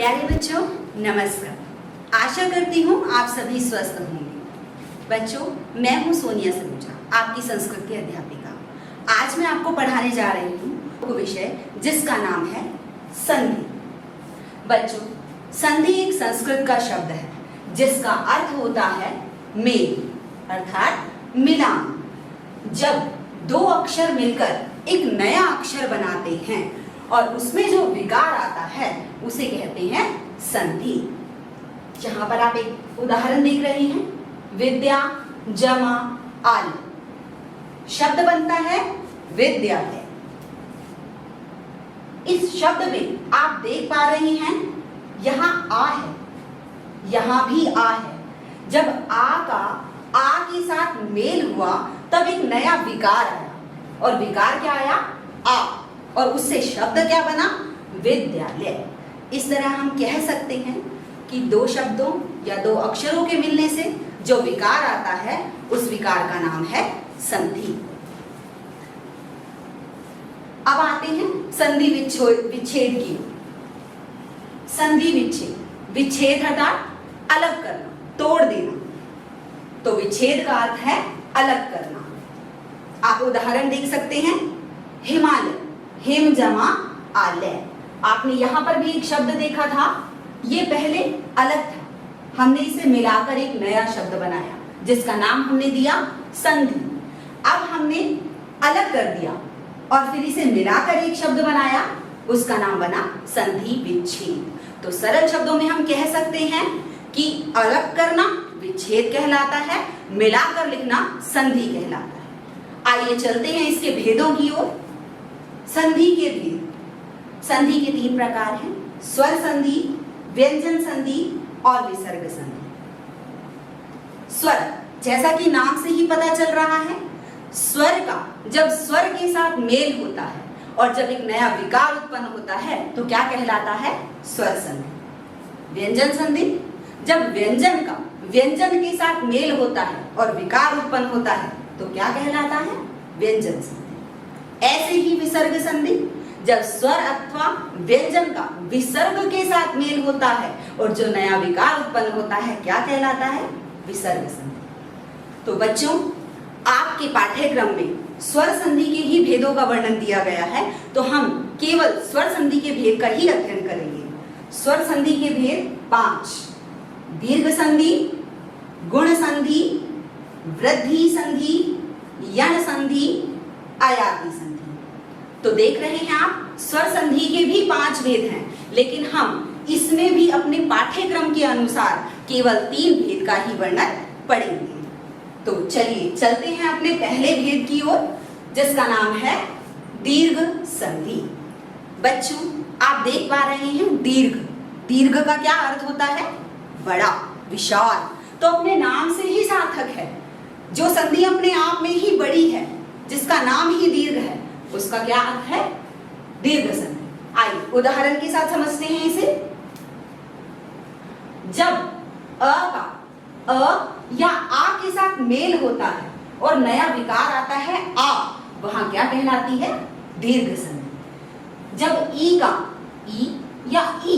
प्यारे बच्चों नमस्कार। आशा करती हूँ आप सभी स्वस्थ होंगे। बच्चों मैं हूँ सोनिया सलूजा, आपकी संस्कृत की अध्यापिका। आज मैं आपको पढ़ाने जा रही हूँ वो विषय जिसका नाम है संधि। बच्चों संधि एक संस्कृत का शब्द है जिसका अर्थ होता है मेल अर्थात मिलान। जब दो अक्षर मिलकर एक नया अक्षर बनाते हैं और उसमें जो विकार आता है उसे कहते हैं संधि। यहाँ पर आप एक उदाहरण देख रहे हैं, विद्या जमा आल, शब्द बनता है विद्यालय। इस शब्द में आप देख पा रहे हैं यहाँ आ है, यहाँ भी आ है। जब आ के साथ मेल हुआ तब एक नया विकार आया और विकार क्या आया? आ, और उससे शब्द क्या बना? विद्यालय। इस तरह हम कह सकते हैं कि दो शब्दों या दो अक्षरों के मिलने से जो विकार आता है उस विकार का नाम है संधि। अब आते हैं संधि विच्छेद की। संधि विच्छेद, विच्छेद अर्थात अलग करना, तोड़ देना, तो विच्छेद का अर्थ है अलग करना। आप उदाहरण देख सकते हैं, हिमालय, हिम जमा आलय। आपने यहाँ पर भी एक शब्द देखा था, ये पहले अलग था, हमने इसे मिलाकर एक नया शब्द बनाया जिसका नाम हमने दिया संधि। अब हमने अलग कर दिया और फिर इसे मिलाकर एक शब्द बनाया, उसका नाम बना संधि विच्छेद। तो सरल शब्दों में हम कह सकते हैं कि अलग करना विच्छेद कहलाता है, मिलाकर लिखना संधि कहलाता है। आइए चलते हैं इसके भेदों की ओर। संधि के भेद। संधि के 3 प्रकार हैं, स्वर संधि, व्यंजन संधि और विसर्ग संधि। स्वर, जैसा कि नाम से ही पता चल रहा है, स्वर का जब स्वर के साथ मेल होता है और जब एक नया विकार उत्पन्न होता है तो क्या कहलाता है? स्वर संधि। व्यंजन संधि, जब व्यंजन का व्यंजन के साथ मेल होता है और विकार उत्पन्न होता है तो क्या कहलाता है? व्यंजन संधि। ऐसे ही विसर्ग संधि, जब स्वर अथवा व्यंजन का विसर्ग के साथ मेल होता है और जो नया विकार उत्पन्न होता है क्या कहलाता है? विसर्ग संधि। तो बच्चों आपके पाठ्यक्रम में स्वर संधि के ही भेदों का वर्णन दिया गया है, तो हम केवल स्वर संधि के भेद का ही अध्ययन करेंगे। स्वर संधि के भेद 5: दीर्घ संधि, गुण संधि, वृद्धि संधि, यण संधि, अयाति संधि। तो देख रहे हैं आप, स्वर संधि के भी 5 भेद हैं, लेकिन हम इसमें भी अपने पाठ्यक्रम के अनुसार केवल 3 भेद का ही वर्णन पढ़ेंगे। तो चलिए चलते हैं अपने पहले भेद की ओर जिसका नाम है दीर्घ संधि। बच्चों आप देख पा रहे हैं दीर्घ, दीर्घ का क्या अर्थ होता है? बड़ा, विशाल। तो अपने नाम से ही सार्थक है, जो संधि अपने आप में ही बड़ी है, जिसका नाम ही दीर्घ है, उसका क्या अर्थ है? दीर्घ संधि। आइए उदाहरण के साथ समझते हैं इसे। जब अ या आ के साथ मेल होता है और नया विकार आता है आ, वहां क्या कहलाती है? दीर्घ संधि। जब ई का ई या ई,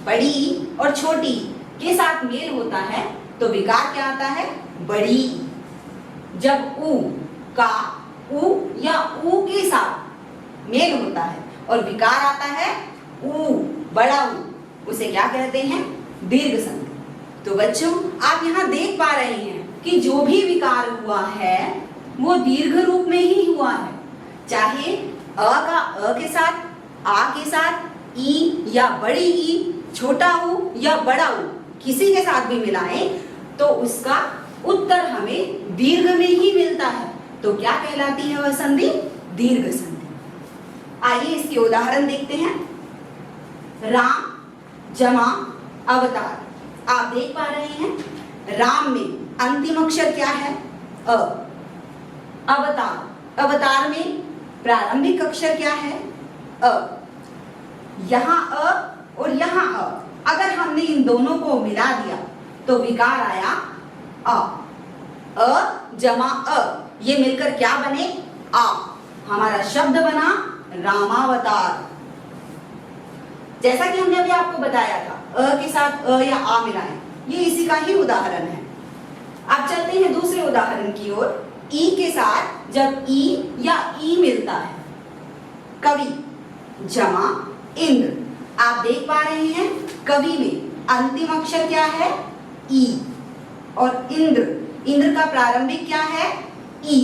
बड़ी ई और छोटी ई के साथ मेल होता है तो विकार क्या आता है? बड़ी ई। जब ऊ का ऊ या ऊ के साथ मेल होता है और विकार आता है ऊ, बड़ा ऊ, उसे क्या कहते हैं? दीर्घ संधि। तो बच्चों आप यहाँ देख पा रहे हैं कि जो भी विकार हुआ है वो दीर्घ रूप में ही हुआ है। चाहे अ का अ के साथ, आ के साथ, ई या बड़ी ई, छोटा ऊ या बड़ा ऊ किसी के साथ भी मिलाएं तो उसका उत्तर हमें दीर्घ में ही मिलता है। तो क्या कहलाती है वह संधि? दीर्घ संधि। आइए इसके उदाहरण देखते हैं। राम जमा अवतार। आप देख पा रहे हैं राम में अंतिम अक्षर क्या है? अ। अवतार, अवतार में प्रारंभिक अक्षर क्या है? अ। यहाँ अ और यहाँ अ, अगर हमने इन दोनों को मिला दिया तो विकार आया अ। अ जमा अ, ये मिलकर क्या बने? आ। हमारा शब्द बना रामावतार। जैसा कि हमने अभी आपको बताया था, अ के साथ अ या आ मिलाएं, ये इसी का ही उदाहरण है। अब चलते हैं दूसरे उदाहरण की ओर। ई के साथ जब ई या ई मिलता है, कवि जमा इंद्र। आप देख पा रहे हैं कवि में अंतिम अक्षर क्या है, ई, और इंद्र का प्रारंभिक क्या है, ई।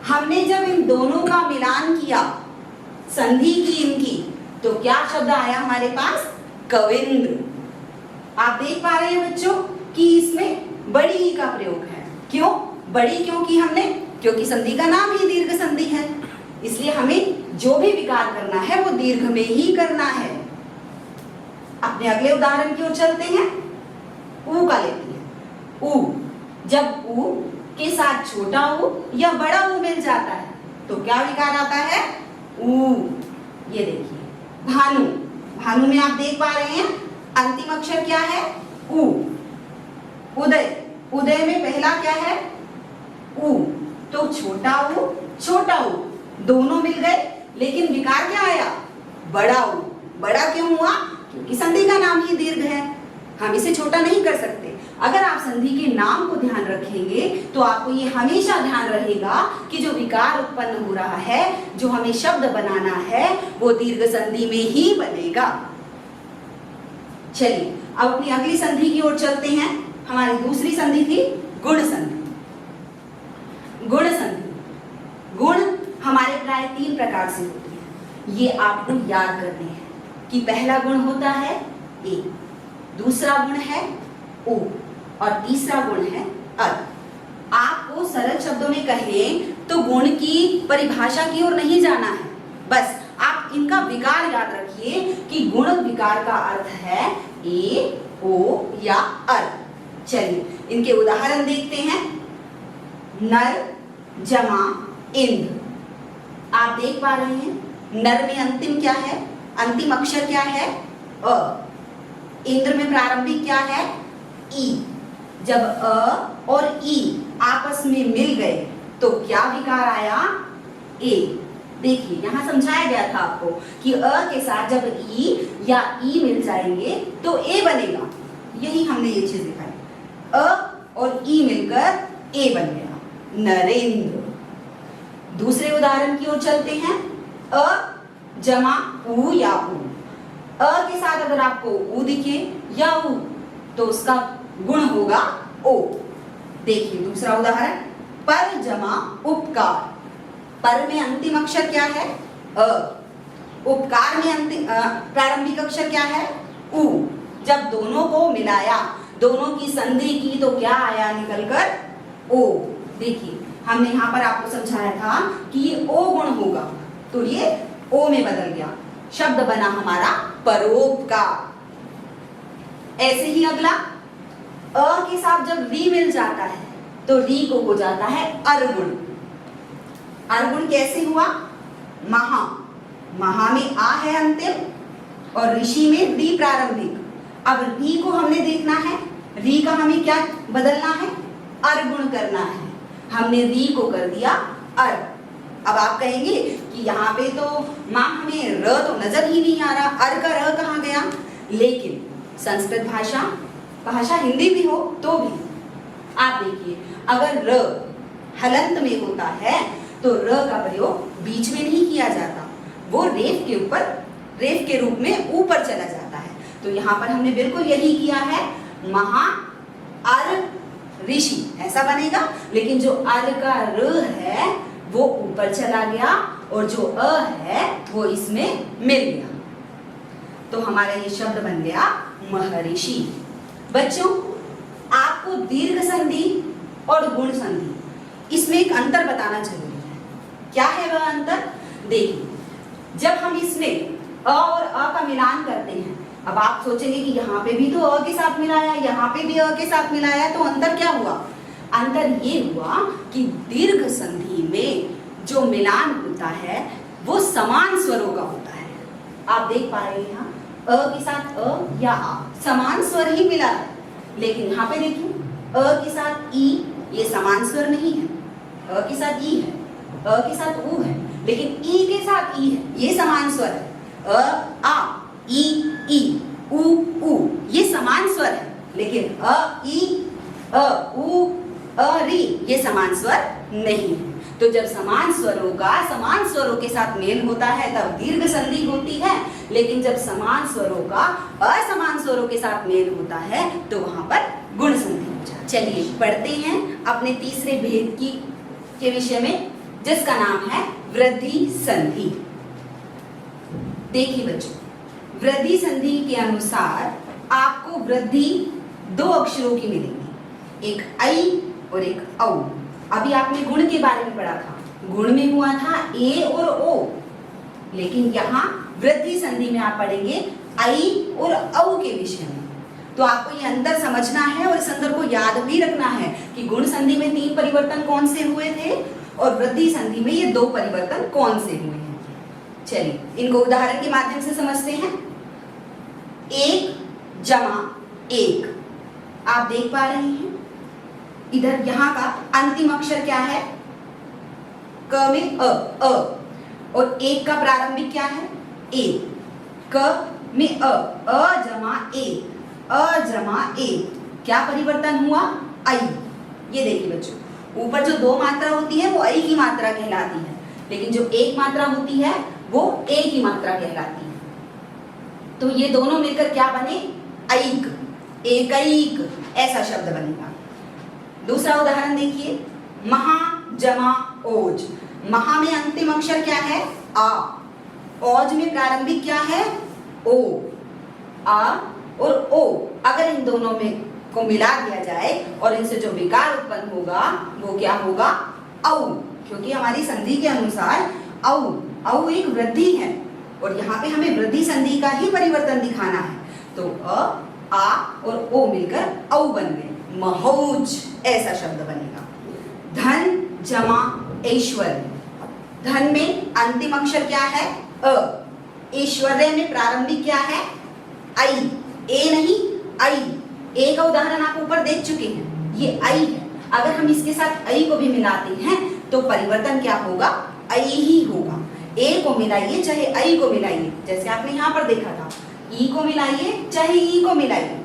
हमने जब इन दोनों का मिलान किया, संधि की इनकी, तो क्या शब्द आया हमारे पास, कविंद्र। आप देख पा रहे हैं बच्चों कि इसमें बड़ी ई का प्रयोग है। क्यों बड़ी, क्योंकि हमने, क्योंकि संधि का नाम ही दीर्घ संधि है, इसलिए हमें जो भी विकार करना है वो दीर्घ में ही करना है। अपने अगले उदाहरण की ओर चलते हैं। ऊ का लेते हैं। ऊ, जब ऊ के साथ छोटा ऊ या बड़ा ऊ मिल जाता है तो क्या विकार आता है, ऊ। ये देखिए भानु, भानु में आप देख पा रहे हैं अंतिम अक्षर क्या है, ऊ। उदय, उदय में पहला क्या है, ऊ, तो छोटा ऊ दोनों मिल गए, लेकिन विकार क्या आया, बड़ा ऊ। बड़ा क्यों हुआ, क्योंकि संधि का नाम ही दीर्घ है, हम इसे छोटा नहीं कर सकते। अगर आप संधि के नाम को ध्यान रखेंगे तो आपको ये हमेशा ध्यान रहेगा कि जो विकार उत्पन्न हो रहा है, जो हमें शब्द बनाना है, वो दीर्घ संधि में ही बनेगा। चलिए अब अपनी अगली संधि की ओर चलते हैं। हमारी दूसरी संधि थी गुण संधि। गुण संधि, गुण हमारे प्राय 3 प्रकार से होते हैं, ये आपको याद करने हैं कि पहला गुण होता है ए, दूसरा गुण है ओ, और तीसरा गुण है अर। आपको सरल शब्दों में कहें तो गुण की परिभाषा की ओर नहीं जाना है, बस आप इनका विकार याद रखिए कि गुण विकार का अर्थ है ए, ओ या अर। चलिए इनके उदाहरण देखते हैं। नर जमा इंद्र। आप देख पा रहे हैं नर में अंतिम क्या है, अंतिम अक्षर क्या है, अ। इंद्र में प्रारंभिक क्या है, ई। जब अ और ई आपस में मिल गए तो क्या विकार आया, ए। देखिए यहाँ समझाया गया था आपको कि अ के साथ जब ई या ई मिल जाएंगे तो ए बनेगा, यही हमने ये चीज दिखाई। अ और ई मिलकर ए बन गया, नरेंद्र। दूसरे उदाहरण की ओर चलते हैं। अ जमा ऊ या ऊ। अ के साथ अगर आपको ऊ दिखे या ऊ तो उसका गुण होगा ओ। देखिए दूसरा उदाहरण, पर जमा उपकार। पर में अंतिम अक्षर क्या है, अ। उपकार में अंतिम प्रारंभिक अक्षर क्या है, ऊ। जब दोनों को मिलाया, दोनों की संधि की तो क्या आया निकलकर, ओ। देखिए हमने यहाँ पर आपको समझाया था कि ये ओ गुण होगा, तो ये ओ में बदल गया, शब्द बना हमारा परोपकार। ऐसे ही अगला, अ के साथ जब री मिल जाता है तो री को हो जाता है अरगुण। अरगुण कैसे हुआ, महा, महा में आ है अंतिम और ऋषि में री प्रारंभिक। अब री को हमने देखना है, री का हमें क्या बदलना है, अरगुण करना है। हमने री को कर दिया अर। अब आप कहेंगे कि यहाँ पे तो माँ हमें र तो नजर ही नहीं आ रहा, अर का र कहाँ गया। लेकिन संस्कृत भाषा हिंदी भी हो तो भी आप देखिए, अगर र हलंत में होता है तो र का प्रयोग बीच में नहीं किया जाता, वो रेफ के ऊपर, रेफ के रूप में ऊपर चला जाता है। तो यहाँ पर हमने बिल्कुल यही किया है, महा अर ऋषि ऐसा बनेगा, लेकिन जो अर का र है वो ऊपर चला गया और जो अ है वो इसमें मिल गया, तो हमारा ये शब्द बन गया महर्षि। बच्चों आपको दीर्घ संधि और गुण संधि इसमें एक अंतर बताना जरूरी है। क्या है वह अंतर, देखिए जब हम इसमें अ और अ का मिलान करते हैं, अब आप सोचेंगे कि यहाँ पे भी तो अ के साथ मिलाया, यहाँ पे भी अ के साथ मिलाया, तो अंतर क्या हुआ, अंतर ये हुआ कि दीर्घ संधि में जो मिलान होता है वो समान स्वरों का होता है। आप देख पा रहे हैं यहाँ अ के साथ अ या आ समान स्वर ही मिला है, लेकिन यहाँ पे देखिए अ के साथ ई ये समान स्वर नहीं है, अ के साथ ई है, अ के साथ ऊ है, लेकिन ई के साथ ई है, ये समान स्वर है। अ आ ई ई, उ, ऊ, ये समान स्वर है, लेकिन अ, ई, अ, उ, अ, री ये समान स्वर नहीं है। तो जब समान स्वरों का समान स्वरों के साथ मेल होता है तब दीर्घ संधि होती है, लेकिन जब समान स्वरों का असमान स्वरों के साथ मेल होता है तो वहां पर गुण संधि हो जाती है। चलिए पढ़ते हैं अपने तीसरे भेद के विषय में, जिसका नाम है वृद्धि संधि। देखिए बच्चों, वृद्धि संधि के अनुसार आपको वृद्धि दो अक्षरों की मिलेगी, एक ऐ और एक औ। अभी आपने गुण के बारे में पढ़ा था, गुण में हुआ था ए और ओ, लेकिन यहाँ वृद्धि संधि में आप पढ़ेंगे ऐ और औ के विषय में। तो आपको ये अंतर समझना है और इस अंतर को याद भी रखना है कि गुण संधि में 3 परिवर्तन कौन से हुए थे और वृद्धि संधि में ये 2 परिवर्तन कौन से हुए हैं। चलिए इनको उदाहरण के माध्यम से समझते हैं। 1 जमा 1, आप देख पा रहे हैं इधर यहाँ का अंतिम अक्षर क्या है, क में अ, और 1 का प्रारंभिक क्या है, ए। क में अ जमा ए, अ जमा ए, क्या परिवर्तन हुआ, ऐ। ये देखिए बच्चों, ऊपर जो 2 मात्रा होती है वो ऐ की मात्रा कहलाती है, लेकिन जो 1 मात्रा होती है वो ए की मात्रा कहलाती है। तो ये दोनों मिलकर क्या बने, ऐक, एकैक, ऐसा शब्द बनेगा। दूसरा उदाहरण देखिए, महा जमा ओज। महा में अंतिम अक्षर क्या है, आ। ओज में प्रारंभिक क्या है, ओ। आ और ओ, अगर इन दोनों में को मिला दिया जाए और इनसे जो विकार उत्पन्न होगा वो क्या होगा, औ, क्योंकि हमारी संधि के अनुसार औ एक वृद्धि है और यहाँ पे हमें वृद्धि संधि का ही परिवर्तन दिखाना है। तो अ, आ और ओ मिलकर औ बन गए, महौज, ऐसा शब्द बनेगा। धन जमा ऐश्वर्य। धन में अंतिम अक्षर क्या है, अ। ऐश्वर्य में प्रारंभिक क्या है, ऐ। ए नहीं, ऐ। ए का उदाहरण आप ऊपर देख चुके हैं, ये ऐ है। अगर हम इसके साथ ऐ को भी मिलाते हैं तो परिवर्तन क्या होगा, ऐ ही होगा। ए को मिलाइए चाहे ऐ को मिलाइए, जैसे आपने यहाँ पर देखा था, ई को मिलाइए चाहे ई को मिलाइए,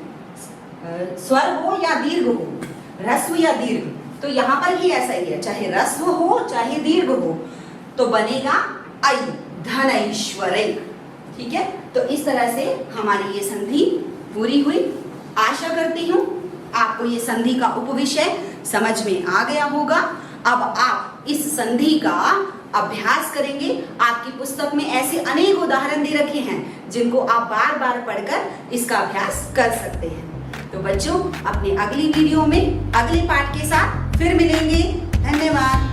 स्वर हो या दीर्घ हो, ह्रस्व या दीर्घ, तो यहाँ पर भी ऐसा ही है, चाहे ह्रस्व हो चाहे दीर्घ हो तो बनेगा ऐ, धन ऐश्वर्य। ठीक है, तो इस तरह से हमारी ये संधि पूरी हुई। आशा करती हूँ आपको ये संधि का उपविषय समझ में आ गया होगा। अब आप इस संधि का अभ्यास करेंगे। आपकी पुस्तक में ऐसे अनेक उदाहरण दे रखे हैं जिनको आप बार बार पढ़कर इसका अभ्यास कर सकते हैं। तो बच्चों, अपने अगली वीडियो में अगले पाठ के साथ फिर मिलेंगे। धन्यवाद।